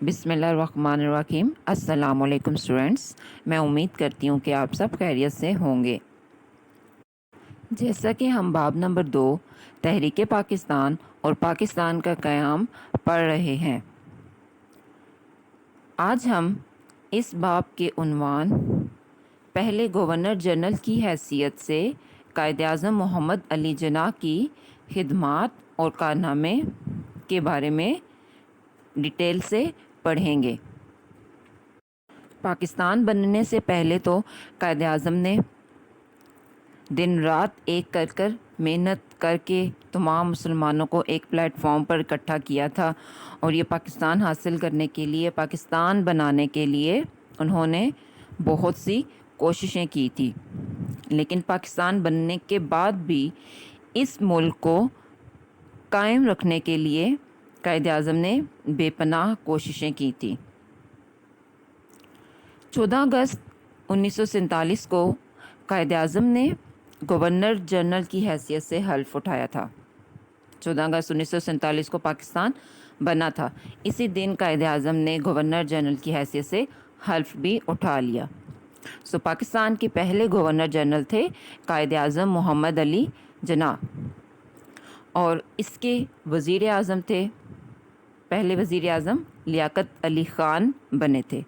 بسم اللہ الرحمن الرحیم۔ السلام علیکم اسٹوڈینٹس، میں امید کرتی ہوں کہ آپ سب خیریت سے ہوں گے۔ جیسا کہ ہم باب نمبر 2 تحریک پاکستان اور پاکستان کا قیام پڑھ رہے ہیں، آج ہم اس باب کے عنوان پہلے گورنر جنرل کی حیثیت سے قائد اعظم محمد علی جناح کی خدمات اور کارنامے کے بارے میں ڈیٹیل سے پڑھیں گے۔ پاکستان بننے سے پہلے تو قائد اعظم نے دن رات ایک کر محنت کر کے تمام مسلمانوں کو ایک پلیٹ فارم پر اکٹھا کیا تھا، اور یہ پاکستان حاصل کرنے کے لیے، پاکستان بنانے کے لیے انہوں نے بہت سی کوششیں کی تھی۔ لیکن پاکستان بننے کے بعد بھی اس ملک کو قائم رکھنے کے لیے قائد اعظم نے بے پناہ کوششیں کی تھی۔ 14 اگست 1947 کو قائد اعظم نے گورنر جنرل کی حیثیت سے حلف اٹھایا تھا۔ 14 اگست 1947 کو پاکستان بنا تھا۔ اسی دن قائد اعظم نے گورنر جنرل کی حیثیت سے حلف بھی اٹھا لیا۔ پاکستان کے پہلے گورنر جنرل تھے قائد اعظم محمد علی جناح، اور اس کے وزیر اعظم تھے، پہلے وزیر اعظم لیاقت علی خان بنے تھے۔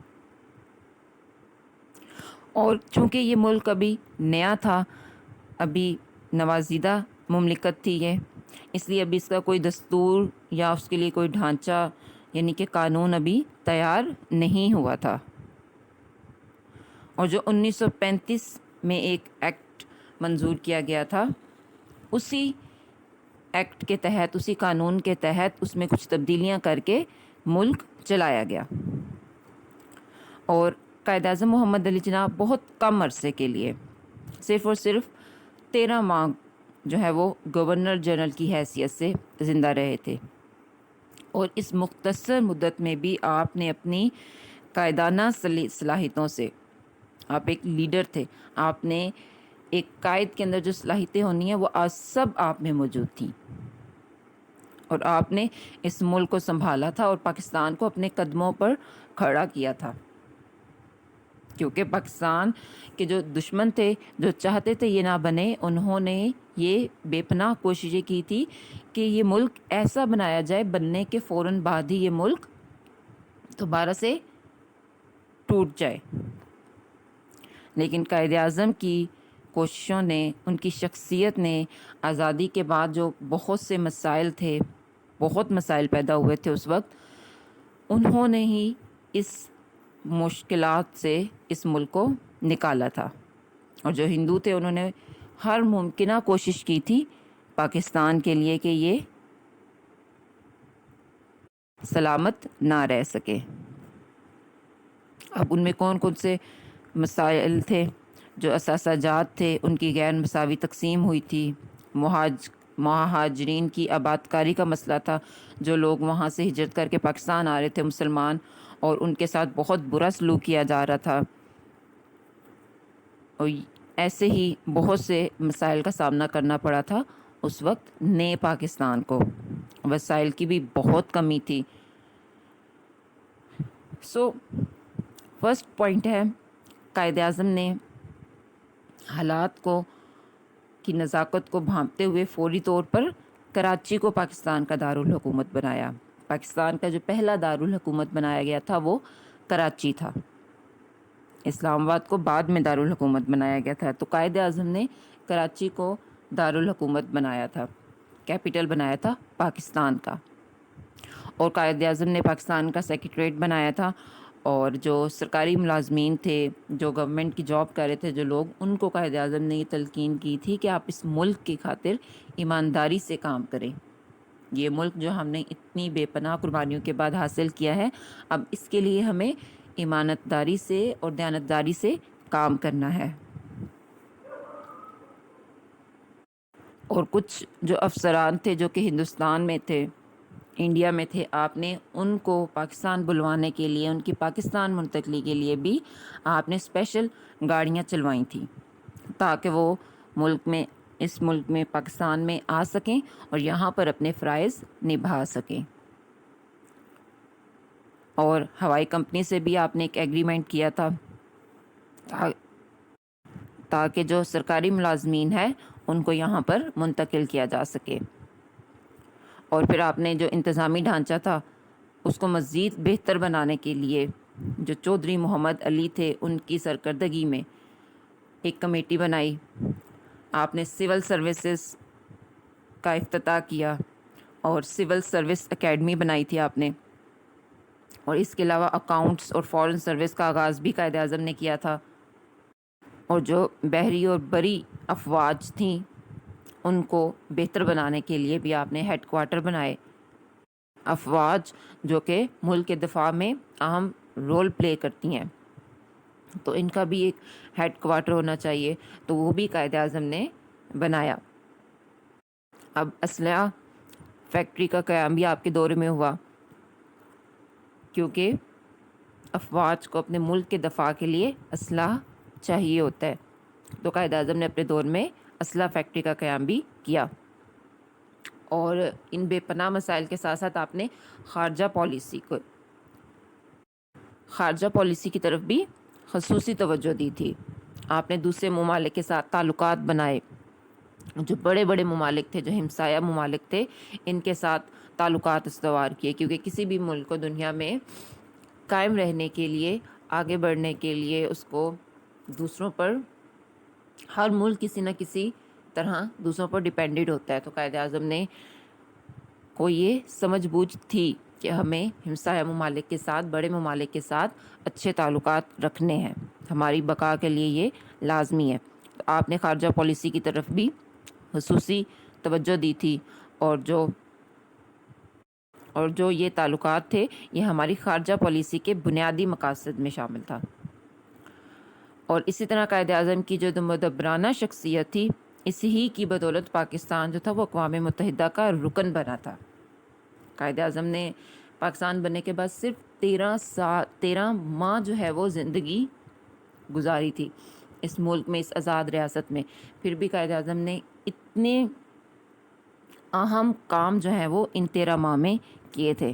اور چونکہ یہ ملک ابھی نیا تھا، ابھی نوزائیدہ مملکت تھی یہ، اس لیے ابھی اس کا کوئی دستور یا اس کے لیے کوئی ڈھانچہ یعنی کہ قانون ابھی تیار نہیں ہوا تھا۔ اور جو 1935 میں ایک ایکٹ منظور کیا گیا تھا، اسی ایکٹ کے تحت، اسی قانون کے تحت اس میں کچھ تبدیلیاں کر کے ملک چلایا گیا، اور قائد اعظم محمد علی جناح بہت کم عرصے کے لیے، صرف اور صرف 13 ماہ جو ہے وہ گورنر جنرل کی حیثیت سے زندہ رہے تھے۔ اور اس مختصر مدت میں بھی آپ نے اپنی قائدانہ صلاحیتوں سے، آپ ایک لیڈر تھے، آپ نے ایک قائد کے اندر جو صلاحیتیں ہونی ہیں وہ سب آپ میں موجود تھیں، اور آپ نے اس ملک کو سنبھالا تھا اور پاکستان کو اپنے قدموں پر کھڑا کیا تھا۔ کیونکہ پاکستان کے جو دشمن تھے، جو چاہتے تھے یہ نہ بنے، انہوں نے یہ بے پناہ کوششیں کی تھی کہ یہ ملک ایسا بنایا جائے، بننے کے فوراً بعد ہی یہ ملک دوبارہ سے ٹوٹ جائے۔ لیکن قائد اعظم کی کوششوں نے، ان کی شخصیت نے، آزادی کے بعد جو بہت سے مسائل تھے، بہت مسائل پیدا ہوئے تھے اس وقت، انہوں نے ہی اس مشکلات سے اس ملک کو نکالا تھا۔ اور جو ہندو تھے انہوں نے ہر ممکنہ کوشش کی تھی پاکستان کے لیے کہ یہ سلامت نہ رہ سکے۔ اب ان میں کون کون سے مسائل تھے؟ جو اثاثہ جات تھے ان کی غیر مساوی تقسیم ہوئی تھی، مہاجرین کی آباد کاری کا مسئلہ تھا، جو لوگ وہاں سے ہجرت کر کے پاکستان آ رہے تھے مسلمان، اور ان کے ساتھ بہت برا سلوک کیا جا رہا تھا، اور ایسے ہی بہت سے مسائل کا سامنا کرنا پڑا تھا اس وقت نئے پاکستان کو۔ وسائل کی بھی بہت کمی تھی۔ فرسٹ پوائنٹ ہے، قائد اعظم نے حالات کی نزاکت کو بھانپتے ہوئے فوری طور پر کراچی کو پاکستان کا دارالحکومت بنایا۔ پاکستان کا جو پہلا دارالحکومت بنایا گیا تھا وہ کراچی تھا، اسلام آباد کو بعد میں دارالحکومت بنایا گیا تھا۔ تو قائد اعظم نے کراچی کو دارالحکومت بنایا تھا، کیپٹل بنایا تھا پاکستان کا، اور قائد اعظم نے پاکستان کا سیکریٹریٹ بنایا تھا، اور جو سرکاری ملازمین تھے، جو گورنمنٹ کی جاب کر رہے تھے جو لوگ، ان کو قائد اعظم نے یہ تلقین کی تھی کہ آپ اس ملک کی خاطر ایمانداری سے کام کریں۔ یہ ملک جو ہم نے اتنی بے پناہ قربانیوں کے بعد حاصل کیا ہے، اب اس کے لیے ہمیں ایمانتداری سے اور دیانتداری سے کام کرنا ہے۔ اور کچھ جو افسران تھے جو کہ ہندوستان میں تھے، انڈیا میں تھے، آپ نے ان کو پاکستان بلوانے کے لیے، ان کی پاکستان منتقلی کے لیے بھی آپ نے اسپیشل گاڑیاں چلوائی تھیں، تاکہ وہ اس ملک میں پاکستان میں آ سکیں اور یہاں پر اپنے فرائض نبھا سکیں۔ اور ہوائی کمپنی سے بھی آپ نے ایک ایگریمنٹ کیا تھا تاکہ جو سرکاری ملازمین ہیں ان کو یہاں پر منتقل کیا جا سکے. اور پھر آپ نے جو انتظامی ڈھانچہ تھا اس کو مزید بہتر بنانے کے لیے جو چودھری محمد علی تھے ان کی سرکردگی میں ایک کمیٹی بنائی. آپ نے سول سروسز کا افتتاح کیا اور سول سروس اکیڈمی بنائی تھی آپ نے. اور اس کے علاوہ اکاؤنٹس اور فارن سروس کا آغاز بھی قائد اعظم نے کیا تھا. اور جو بحری اور بری افواج تھیں ان کو بہتر بنانے کے لیے بھی آپ نے ہیڈ کوارٹر بنائے. افواج جو کہ ملک کے دفاع میں اہم رول پلے کرتی ہیں تو ان کا بھی ایک ہیڈ کوارٹر ہونا چاہیے, تو وہ بھی قائد اعظم نے بنایا. اب اسلحہ فیکٹری کا قیام بھی آپ کے دور میں ہوا کیونکہ افواج کو اپنے ملک کے دفاع کے لیے اسلحہ چاہیے ہوتا ہے, تو قائد اعظم نے اپنے دور میں اسلحہ فیکٹری کا قیام بھی کیا. اور ان بے پناہ مسائل کے ساتھ ساتھ آپ نے خارجہ پالیسی کی طرف بھی خصوصی توجہ دی تھی. آپ نے دوسرے ممالک کے ساتھ تعلقات بنائے, جو بڑے بڑے ممالک تھے, جو ہمسایہ ممالک تھے, ان کے ساتھ تعلقات استوار کیے, کیونکہ کسی بھی ملک کو دنیا میں قائم رہنے کے لیے, آگے بڑھنے کے لیے اس کو دوسروں پر, ہر ملک کسی نہ کسی طرح دوسروں پر ڈیپینڈڈ ہوتا ہے. تو قائد اعظم نے کو یہ سمجھ بوجھ تھی کہ ہمیں ہمسایہ ممالک کے ساتھ, بڑے ممالک کے ساتھ اچھے تعلقات رکھنے ہیں, ہماری بقا کے لیے یہ لازمی ہے. تو آپ نے خارجہ پالیسی کی طرف بھی خصوصی توجہ دی تھی, اور جو یہ تعلقات تھے یہ ہماری خارجہ پالیسی کے بنیادی مقاصد میں شامل تھا. اور اسی طرح قائد اعظم کی جو مدبرانہ شخصیت تھی, اسی ہی کی بدولت پاکستان جو تھا وہ اقوام متحدہ کا رکن بنا تھا. قائد اعظم نے پاکستان بننے کے بعد صرف 13 ماہ جو ہے وہ زندگی گزاری تھی اس ملک میں, اس آزاد ریاست میں. پھر بھی قائد اعظم نے اتنے اہم کام جو ہیں وہ ان 13 ماہ میں کیے تھے.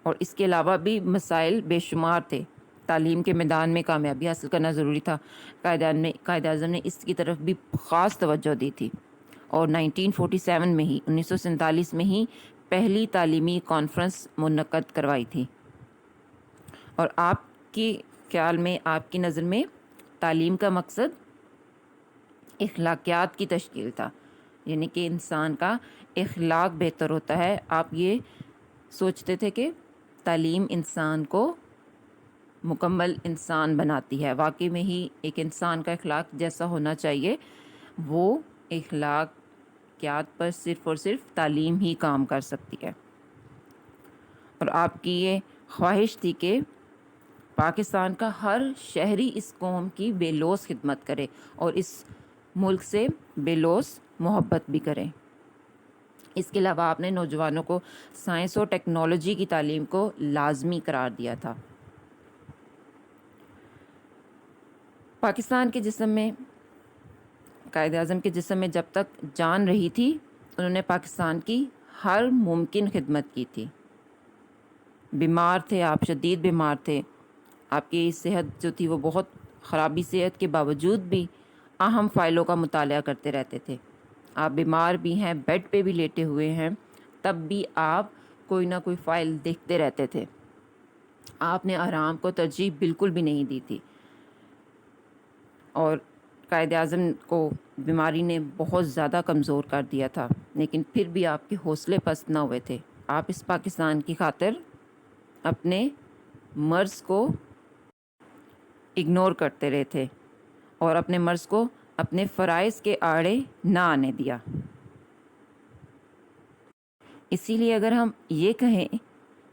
اور اس کے علاوہ بھی مسائل بے شمار تھے. تعلیم کے میدان میں کامیابی حاصل کرنا ضروری تھا. قائد اعظم نے اس کی طرف بھی خاص توجہ دی تھی, اور 1947 میں ہی 1947 میں ہی پہلی تعلیمی کانفرنس منعقد کروائی تھی. اور آپ کے خیال میں, آپ کی نظر میں تعلیم کا مقصد اخلاقیات کی تشکیل تھا, یعنی کہ انسان کا اخلاق بہتر ہوتا ہے. آپ یہ سوچتے تھے کہ تعلیم انسان کو مکمل انسان بناتی ہے. واقعی میں ہی ایک انسان کا اخلاق جیسا ہونا چاہیے, وہ اخلاقیات پر صرف اور صرف تعلیم ہی کام کر سکتی ہے. اور آپ کی یہ خواہش تھی کہ پاکستان کا ہر شہری اس قوم کی بے لوث خدمت کرے اور اس ملک سے بے لوث محبت بھی کرے. اس کے علاوہ آپ نے نوجوانوں کو سائنس اور ٹیکنالوجی کی تعلیم کو لازمی قرار دیا تھا. پاکستان کے جسم میں, قائد اعظم کے جسم میں جب تک جان رہی تھی انہوں نے پاکستان کی ہر ممکن خدمت کی تھی. بیمار تھے آپ, شدید بیمار تھے, آپ کی صحت جو تھی وہ بہت خرابی صحت کے باوجود بھی اہم فائلوں کا مطالعہ کرتے رہتے تھے. آپ بیمار بھی ہیں, بیڈ پہ بھی لیٹے ہوئے ہیں, تب بھی آپ کوئی نہ کوئی فائل دیکھتے رہتے تھے. آپ نے آرام کو ترجیح بالکل بھی نہیں دی تھی. اور قائد اعظم کو بیماری نے بہت زیادہ کمزور کر دیا تھا, لیکن پھر بھی آپ کے حوصلے پست نہ ہوئے تھے. آپ اس پاکستان کی خاطر اپنے مرض کو اگنور کرتے رہے تھے اور اپنے مرض کو اپنے فرائض کے آڑے نہ آنے دیا. اسی لیے اگر ہم یہ کہیں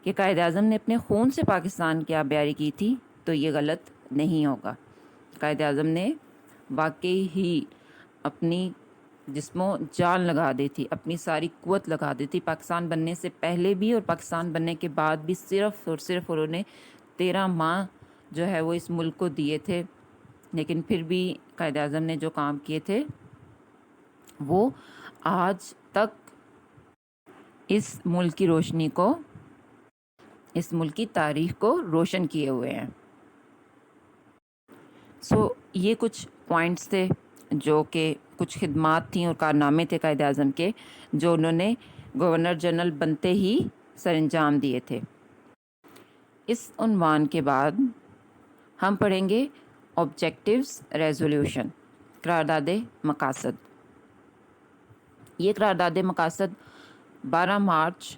کہ قائد اعظم نے اپنے خون سے پاکستان کی آبیاری کی تھی تو یہ غلط نہیں ہوگا. قائد اعظم نے واقعی ہی اپنی جسم و جان لگا دی تھی, اپنی ساری قوت لگا دی تھی. پاکستان بننے سے پہلے بھی اور پاکستان بننے کے بعد بھی صرف اور صرف انہوں نے 13 ماہ جو ہے وہ اس ملک کو دیے تھے. لیکن پھر بھی قائد اعظم نے جو کام کیے تھے وہ آج تک اس ملک کی روشنی کو اس ملک کی تاریخ کو روشن کیے ہوئے ہیں۔ یہ کچھ پوائنٹس تھے جو کہ کچھ خدمات تھیں اور کارنامے تھے قائد اعظم کے، جو انہوں نے گورنر جنرل بنتے ہی سر انجام دیے تھے۔ اس عنوان کے بعد ہم پڑھیں گے آبجیکٹیوز ریزولوشن، قرارداد مقاصد۔ یہ قرارداد مقاصد 12 مارچ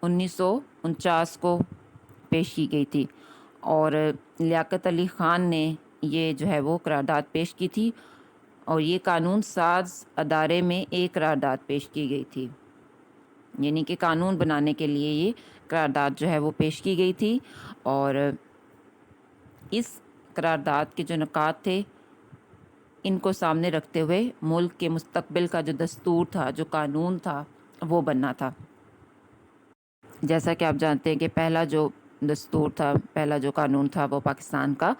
1949 کو پیش کی گئی تھی، اور لیاقت علی خان نے یہ جو ہے وہ قرارداد پیش کی تھی، اور یہ قانون ساز ادارے میں ایک قرارداد پیش کی گئی تھی، یعنی کہ قانون بنانے کے لیے یہ قرارداد جو ہے وہ پیش کی گئی تھی۔ اور اس قرارداد کے جو نکات تھے ان کو سامنے رکھتے ہوئے ملک کے مستقبل کا جو دستور تھا، جو قانون تھا، وہ بننا تھا۔ جیسا کہ آپ جانتے ہیں کہ پہلا جو دستور تھا، پہلا جو قانون تھا، وہ پاکستان کا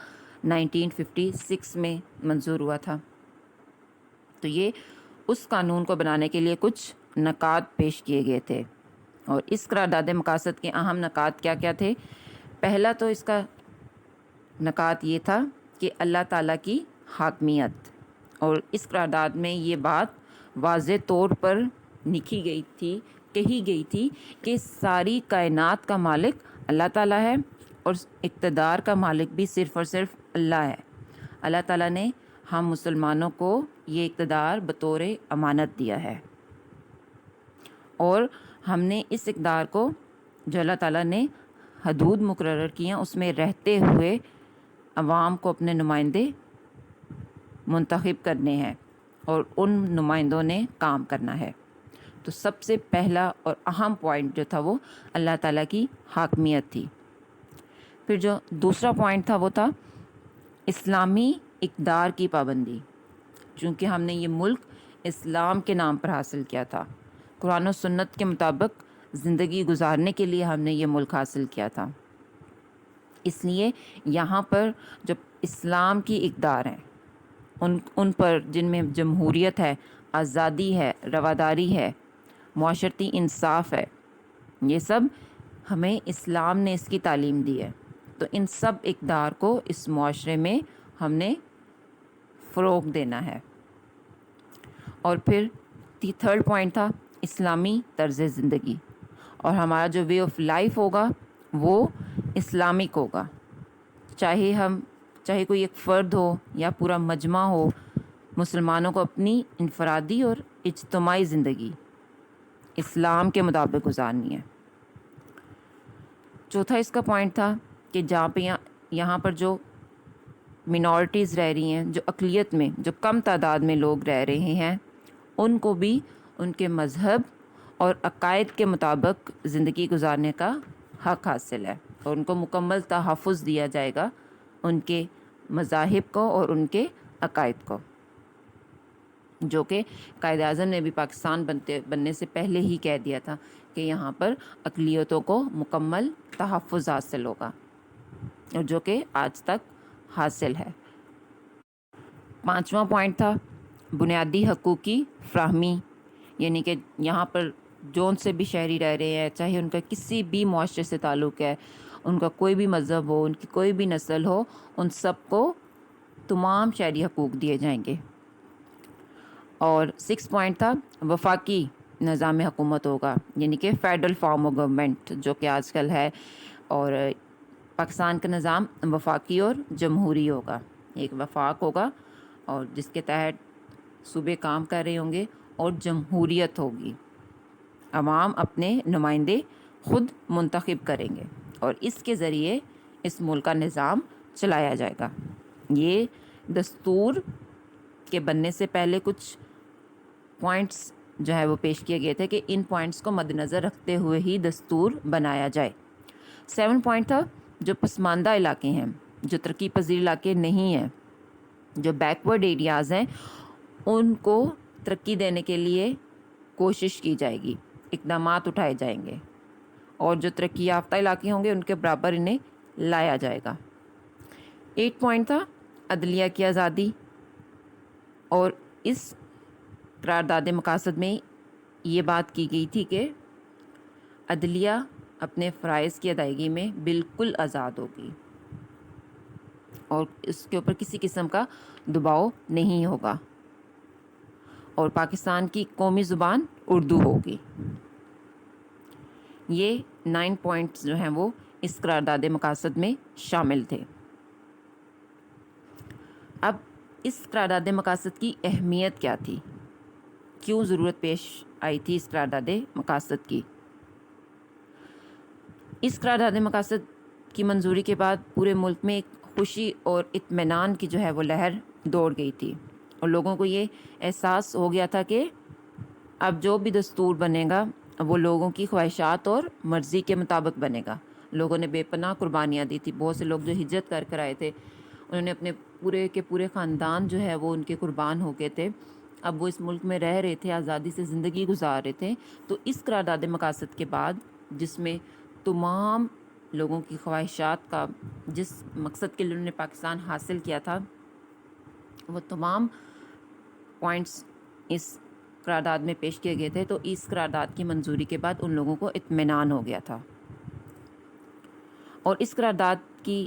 1956 میں منظور ہوا تھا۔ تو یہ اس قانون کو بنانے کے لیے کچھ نکات پیش کیے گئے تھے، اور اس قرارداد مقاصد کے اہم نکات کیا کیا تھے؟ پہلا تو اس کا نکات یہ تھا کہ اللہ تعالیٰ کی حاکمیت، اور اس قرارداد میں یہ بات واضح طور پر کہی گئی تھی کہ ساری کائنات کا مالک اللہ تعالیٰ ہے، اور اقتدار کا مالک بھی صرف اور صرف اللہ ہے۔ اللہ تعالیٰ نے ہم مسلمانوں کو یہ اقتدار بطور امانت دیا ہے، اور ہم نے اس اقتدار کو جو اللہ تعالیٰ نے حدود مقرر کی ہیں اس میں رہتے ہوئے عوام کو اپنے نمائندے منتخب کرنے ہیں، اور ان نمائندوں نے کام کرنا ہے۔ تو سب سے پہلا اور اہم پوائنٹ جو تھا وہ اللہ تعالیٰ کی حاکمیت تھی۔ پھر جو دوسرا پوائنٹ تھا وہ تھا اسلامی اقدار کی پابندی، چونکہ ہم نے یہ ملک اسلام کے نام پر حاصل کیا تھا، قرآن و سنت کے مطابق زندگی گزارنے کے لیے ہم نے یہ ملک حاصل کیا تھا، اس لیے یہاں پر جو اسلام کی اقدار ہیں ان پر، جن میں جمہوریت ہے، آزادی ہے، رواداری ہے، معاشرتی انصاف ہے، یہ سب ہمیں اسلام نے اس کی تعلیم دی ہے۔ تو ان سب اقدار کو اس معاشرے میں ہم نے فروغ دینا ہے۔ اور پھر تھرڈ پوائنٹ تھا اسلامی طرز زندگی، اور ہمارا جو وے آف لائف ہوگا وہ اسلامک ہوگا، چاہے کوئی ایک فرد ہو یا پورا مجمع ہو، مسلمانوں کو اپنی انفرادی اور اجتماعی زندگی اسلام کے مطابق گزارنی ہے۔ چوتھا اس کا پوائنٹ تھا کہ جہاں پہ یہاں پر جو منورٹیز رہ رہی ہیں، جو اقلیت میں، جو کم تعداد میں لوگ رہ رہے ہیں، ان کو بھی ان کے مذہب اور عقائد کے مطابق زندگی گزارنے کا حق حاصل ہے، اور ان کو مکمل تحفظ دیا جائے گا ان کے مذاہب کو اور ان کے عقائد کو، جو کہ قائد اعظم نے بھی پاکستان بننے سے پہلے ہی کہہ دیا تھا کہ یہاں پر اقلیتوں کو مکمل تحفظ حاصل ہوگا، اور جو کہ آج تک حاصل ہے۔ پانچواں پوائنٹ تھا بنیادی حقوق کی فراہمی، یعنی کہ یہاں پر جون سے بھی شہری رہ رہے ہیں، چاہے ان کا کسی بھی معاشرے سے تعلق ہے، ان کا کوئی بھی مذہب ہو، ان کی کوئی بھی نسل ہو، ان سب کو تمام شہری حقوق دیے جائیں گے۔ اور 6 پوائنٹ تھا وفاقی نظام حکومت ہوگا، یعنی کہ فیڈرل فارم آف گورنمنٹ جو کہ آج کل ہے، اور پاکستان کا نظام وفاقی اور جمہوری ہوگا، ایک وفاق ہوگا اور جس کے تحت صوبے کام کر رہے ہوں گے، اور جمہوریت ہوگی، عوام اپنے نمائندے خود منتخب کریں گے، اور اس کے ذریعے اس ملک کا نظام چلایا جائے گا۔ یہ دستور کے بننے سے پہلے کچھ پوائنٹس جو ہے وہ پیش کیے گئے تھے کہ ان پوائنٹس کو مد نظر رکھتے ہوئے ہی دستور بنایا جائے۔ 7 پوائنٹ تھا جو پسماندہ علاقے ہیں، جو ترقی پذیر علاقے نہیں ہیں، جو بیکورڈ ایریاز ہیں، ان کو ترقی دینے کے لیے کوشش کی جائے گی، اقدامات اٹھائے جائیں گے، اور جو ترقی یافتہ علاقے ہوں گے ان کے برابر انہیں لایا جائے گا۔ 8 پوائنٹ تھا عدلیہ کی آزادی، اور اس قرارداد مقاصد میں یہ بات کی گئی تھی کہ عدلیہ اپنے فرائض کی ادائیگی میں بالکل آزاد ہوگی اور اس کے اوپر کسی قسم کا دباؤ نہیں ہوگا، اور پاکستان کی قومی زبان اردو ہوگی۔ یہ 9 پوائنٹس جو ہیں وہ اس قرارداد مقاصد میں شامل تھے۔ اب اس قرارداد مقاصد کی اہمیت کیا تھی؟ کیوں ضرورت پیش آئی تھی اس قرارداد مقاصد کی؟ اس قرارداد مقاصد کی منظوری کے بعد پورے ملک میں ایک خوشی اور اطمینان کی جو ہے وہ لہر دوڑ گئی تھی، اور لوگوں کو یہ احساس ہو گیا تھا کہ اب جو بھی دستور بنے گا وہ لوگوں کی خواہشات اور مرضی کے مطابق بنے گا۔ لوگوں نے بے پناہ قربانیاں دی تھی، بہت سے لوگ جو ہجرت کر آئے تھے انہوں نے اپنے پورے کے پورے خاندان جو ہے وہ ان کے قربان ہو گئے تھے۔ اب وہ اس ملک میں رہ رہے تھے، آزادی سے زندگی گزار رہے تھے۔ تو اس قرارداد مقاصد کے بعد، جس میں تمام لوگوں کی خواہشات کا، جس مقصد کے لیے انہوں نے پاکستان حاصل کیا تھا، وہ تمام پوائنٹس اس قرارداد میں پیش کیے گئے تھے۔ تو اس قرارداد کی منظوری کے بعد ان لوگوں کو اطمینان ہو گیا تھا، اور اس قرارداد کی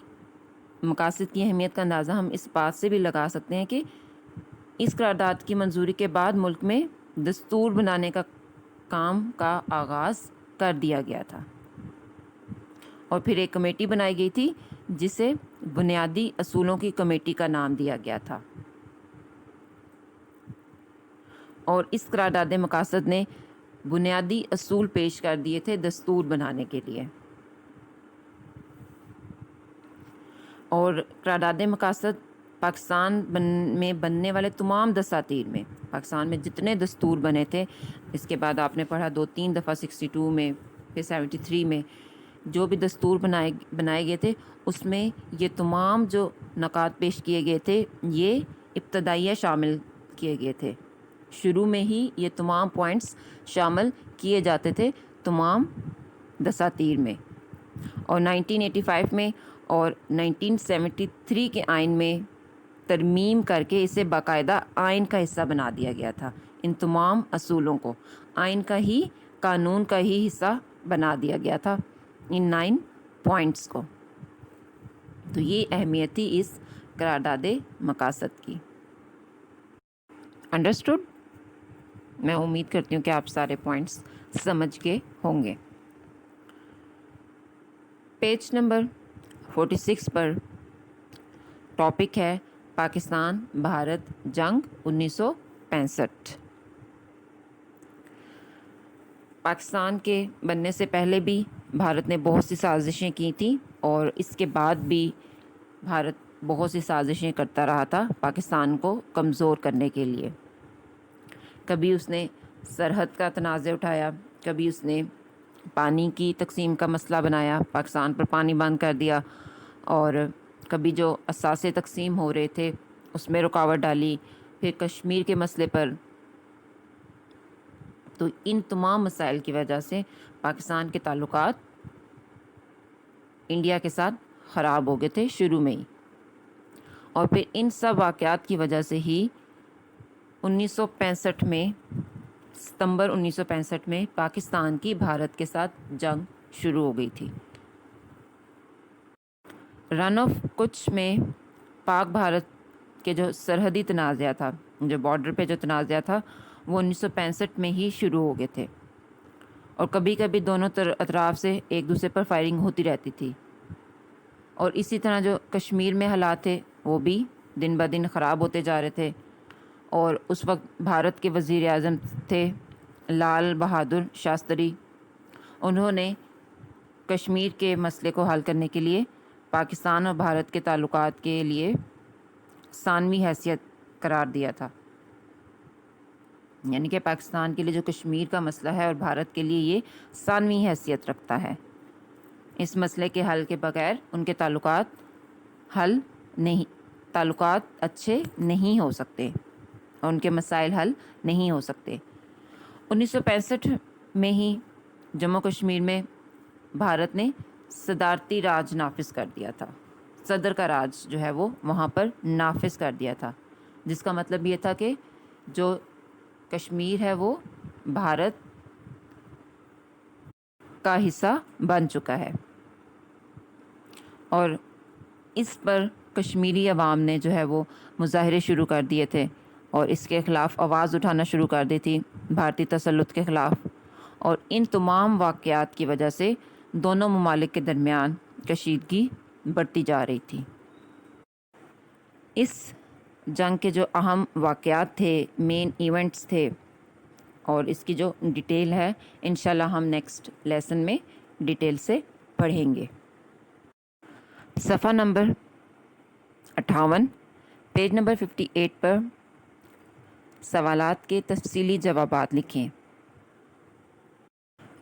مقاصد کی اہمیت کا اندازہ ہم اس بات سے بھی لگا سکتے ہیں کہ اس قرارداد کی منظوری کے بعد ملک میں دستور بنانے کا کام کا آغاز کر دیا گیا تھا، اور پھر ایک کمیٹی بنائی گئی تھی جسے بنیادی اصولوں کی کمیٹی کا نام دیا گیا تھا۔ اور اس قرارداد مقاصد نے بنیادی اصول پیش کر دیے تھے دستور بنانے کے لیے، اور قرارداد مقاصد پاکستان میں بننے والے تمام دساتیر میں، پاکستان میں جتنے دستور بنے تھے، اس کے بعد آپ نے پڑھا 2-3 دفعہ 62 میں، پھر 73 میں جو بھی دستور بنائے گئے تھے، اس میں یہ تمام جو نکات پیش کیے گئے تھے یہ ابتدائیہ شامل کیے گئے تھے۔ شروع میں ہی یہ تمام پوائنٹس شامل کیے جاتے تھے تمام دساتیر میں، اور 1985 میں اور 1973 کے آئین میں ترمیم کر کے اسے باقاعدہ آئین کا حصہ بنا دیا گیا تھا۔ ان تمام اصولوں کو آئین کا ہی، قانون کا ہی حصہ بنا دیا گیا تھا، ان 9 پوائنٹس کو۔ تو یہ اہمیت تھی اس قرارداد مقاصد کی۔ انڈرسٹوڈ؟ میں امید کرتی ہوں کہ آپ سارے پوائنٹس سمجھ کے ہوں گے۔ پیج نمبر 46 پر ٹاپک ہے پاکستان بھارت جنگ 1965۔ پاکستان کے بننے سے پہلے بھی بھارت نے بہت سی سازشیں کی تھیں، اور اس کے بعد بھی بھارت بہت سی سازشیں کرتا رہا تھا پاکستان کو کمزور کرنے کے لیے۔ کبھی اس نے سرحد کا تنازع اٹھایا، کبھی اس نے پانی کی تقسیم کا مسئلہ بنایا، پاکستان پر پانی بند کر دیا، اور کبھی جو اثاثے تقسیم ہو رہے تھے اس میں رکاوٹ ڈالی، پھر کشمیر کے مسئلے پر۔ تو ان تمام مسائل کی وجہ سے پاکستان کے تعلقات انڈیا کے ساتھ خراب ہو گئے تھے شروع میں ہی، اور پھر ان سب واقعات کی وجہ سے ہی 1965 میں، ستمبر 1965 میں پاکستان کی بھارت کے ساتھ جنگ شروع ہو گئی تھی۔ رن آف کچھ میں پاک بھارت کے جو سرحدی تنازعہ تھا، جو بارڈر پہ جو تنازعہ تھا، وہ 1965 میں ہی شروع ہو گئے تھے، اور کبھی کبھی دونوں اطراف سے ایک دوسرے پر فائرنگ ہوتی رہتی تھی۔ اور اسی طرح جو کشمیر میں حالات تھے وہ بھی دن بہ دن خراب ہوتے جا رہے تھے، اور اس وقت بھارت کے وزیر اعظم تھے لال بہادر شاستری۔ انہوں نے کشمیر کے مسئلے کو حل کرنے کے لیے پاکستان اور بھارت کے تعلقات کے لیے ثانوی حیثیت قرار دیا تھا، یعنی کہ پاکستان کے لیے جو کشمیر کا مسئلہ ہے اور بھارت کے لیے یہ ثانوی حیثیت رکھتا ہے۔ اس مسئلے کے حل کے بغیر ان کے تعلقات اچھے نہیں ہو سکتے، اور ان کے مسائل حل نہیں ہو سکتے۔ 1965 میں ہی جموں کشمیر میں بھارت نے صدارتی راج نافذ کر دیا تھا، صدر کا راج جو ہے وہ وہاں پر نافذ کر دیا تھا، جس کا مطلب یہ تھا کہ جو کشمیر ہے وہ بھارت کا حصہ بن چکا ہے، اور اس پر کشمیری عوام نے جو ہے وہ مظاہرے شروع کر دیے تھے اور اس کے خلاف آواز اٹھانا شروع کر دی تھی، بھارتی تسلط کے خلاف، اور ان تمام واقعات کی وجہ سے دونوں ممالک کے درمیان کشیدگی بڑھتی جا رہی تھی۔ اس جنگ کے جو اہم واقعات تھے، مین ایونٹس تھے، اور اس کی جو ڈیٹیل ہے انشاءاللہ ہم نیکسٹ لیسن میں ڈیٹیل سے پڑھیں گے۔ صفحہ نمبر 58، پیج نمبر 58 پر سوالات کے تفصیلی جوابات لکھیں۔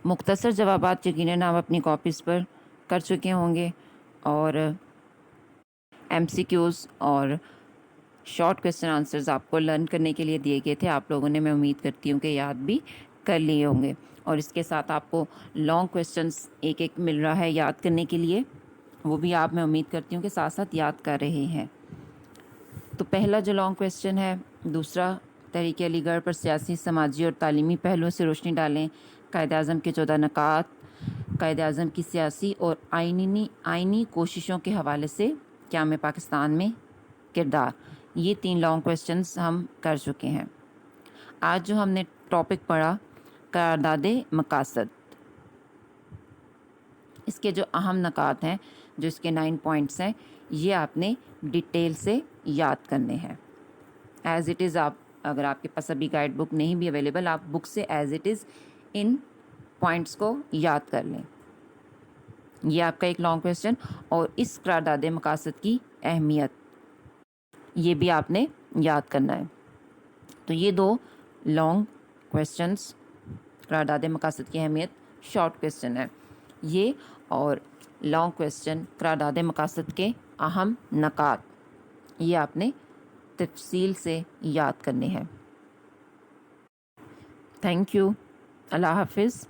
مختصر جوابات یقیناً آپ اپنی کاپیز پر کر چکے ہوں گے، اور ایم سی کیوز اور شارٹ کویسچن آنسرز آپ کو لرن کرنے کے لیے دیے گئے تھے، آپ لوگوں نے، میں امید کرتی ہوں کہ یاد بھی کر لیے ہوں گے، اور اس کے ساتھ آپ کو لانگ کویسچنس ایک ایک مل رہا ہے یاد کرنے کے لیے، وہ بھی آپ، میں امید کرتی ہوں کہ ساتھ ساتھ یاد کر رہے ہیں۔ تو پہلا جو لانگ کویسچن ہے، دوسرا، تحریک علی گڑھ پر سیاسی، سماجی اور تعلیمی پہلوؤں سے روشنی ڈالیں، قائد اعظم کے 14 نکات، قائد اعظم کی سیاسی اور آئینی کوششوں کے حوالے سے قیام پاکستان میں کردار۔ یہ 3 لانگ کویسچنز ہم کر چکے ہیں۔ آج جو ہم نے ٹاپک پڑھا، قرارداد مقاصد، اس کے جو اہم نکات ہیں، جو اس کے 9 پوائنٹس ہیں، یہ آپ نے ڈیٹیل سے یاد کرنے ہیں۔ ایز اٹ از، آپ اگر آپ کے پاس ابھی گائیڈ بک نہیں بھی اویلیبل، آپ بک سے as it is in points کو یاد کر لیں۔ یہ آپ کا ایک لانگ کویسچن، اور اس قرارداد مقاصد کی اہمیت، یہ بھی آپ نے یاد کرنا ہے۔ تو یہ 2 لانگ کویسچنس، قرارداد مقاصد کی اہمیت، شارٹ کویسچن ہے یہ، اور لانگ کویسچن قرارداد مقاصد کے اہم نکات، یہ آپ نے تفصیل سے یاد کرنے ہیں۔ تھینک یو، اللہ حافظ۔